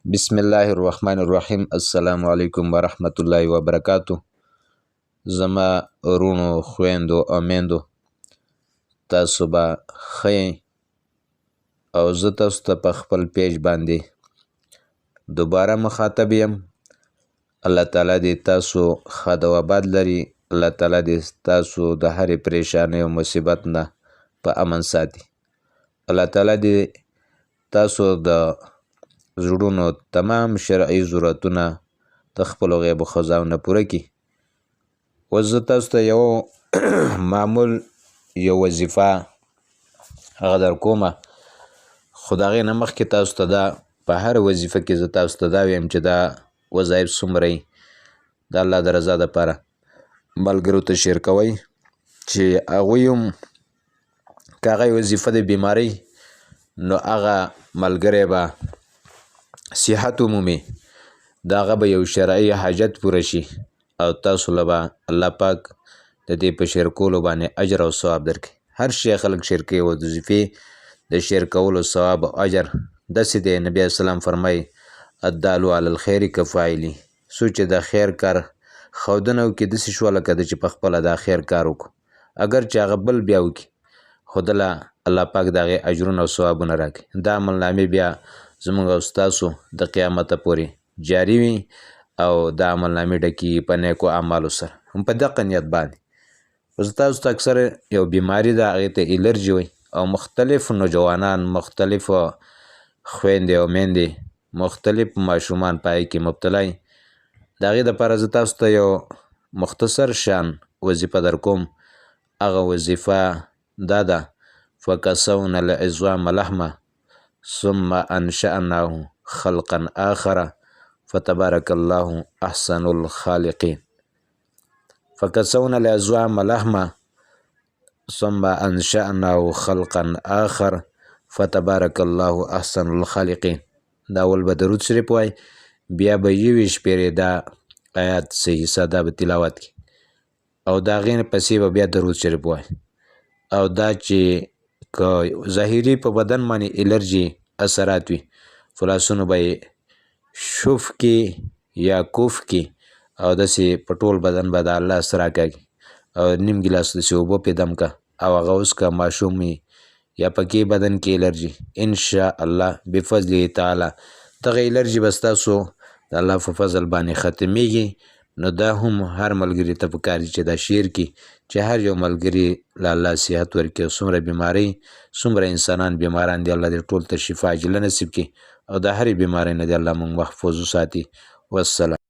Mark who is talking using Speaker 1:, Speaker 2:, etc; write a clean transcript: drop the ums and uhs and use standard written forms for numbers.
Speaker 1: بسم الله الرحمن الرحیم. السلام علیکم ورحمت الله وبرکاتو. زما ورونو، خویندو او میندو، تاسو به ښه یئ او زه تاسو ته په خپل پیج باندې دوباره مخاطب یم. الله تعالی دې تاسو ښه او آباد لري. الله تعالی دې تاسو د هرې پریشانۍ او مصیبت نه په امن ساتي. الله تعالی دې تاسو د زړونو تمام شرعي ضرورتونه د خپلو غیبو خزانو نه پوره کړي. اوس زه تاسو ته یو معمول یو وظیفه هغه در کومه، خو د هغې نه مخکې تاسو ته دا په هره وظیفه کې زه تاسو ته دا ویم چې دا وظایف څومره وي د الله د رضا دپاره ملګرو ته شیر کوئ چې هغوی هم که هغه وظیفه د بیمارۍ نو هغه ملګری به صحت ومومي، د هغه به یو شرعي حاجت پوره شي او تاسو له به الله پاک د دې په شیر کولو باندې اجر او ثواب درکړي. هر شی خلک شیر کوي، وظیفې د شیر کولو ثواب او اجر داسې دی. نبی علیه السلام فرمایي الدالو علی الخیر کفاعلی، څوک چې د خیر کار ښودنه وکړي داسې شوه لکه د چې په خپله دا خیر کار وکړو، اگر چې هغه بل بیا وکړي خو دله الله پاک د هغې اجرونه او ثوابونه راکړي. دا عملنامې بیا زموږ او ستاسو د قیامته پورې جاري وي او دا عملنامې ډکېږي په نیکو اعمالو سره. هم په دغه نیت باندې اوس تاسو ته اکثر یو بیماري ده، هغې ته الرجي وایي او مختلف نوجوانان، مختلف خویندې او میندې، مختلف ماشومان په هغې کې مبتلا وي. د هغې دپاره زه تاسو ته یو مختصر شان وظیفه در کوم. هغه وظیفه دا ده فکسونا العظام لحمه ثم انشأناه خلقا آخر فتبارک الله احسن الخالقین. فکسونا العظام لحمه ثم انشأناه خلقا آخر فتبارک الله احسن الخالقین. دا اول به درود شریف وای، بیا به 21 پیرې دا آیات صحیح ساده به تلاوت کړي او د هغې نه پسې به بیا درود شریف وای. او دا چې که ظاهري په بدن باندې الرجي اثرات وي، فلاسونو به یې شوف کې یا کوف کې او داسې په ټول بدن به د الله سره راکاږي او نیم ګیلاس داسې اوبه پې دم که او هغه اوس که ماشوم وي یا پکې بدن کې الرجي، انشاءالله بفضله تعالی دغه الرجي به ستاسو د الله په فضل باندې ختمیږي. نو دا هم هر ملګري ته پکار دي چې دا شیر کړي چې هر یو ملګري له الله صحت ورکړي او څومره بیمارۍ څومره انسانان بیماران دي الله دې ټول ته شفا عاجله نصیب کړي او د هرې بیمارۍ نه دې الله موږ محفوظ وساتي. والسلام.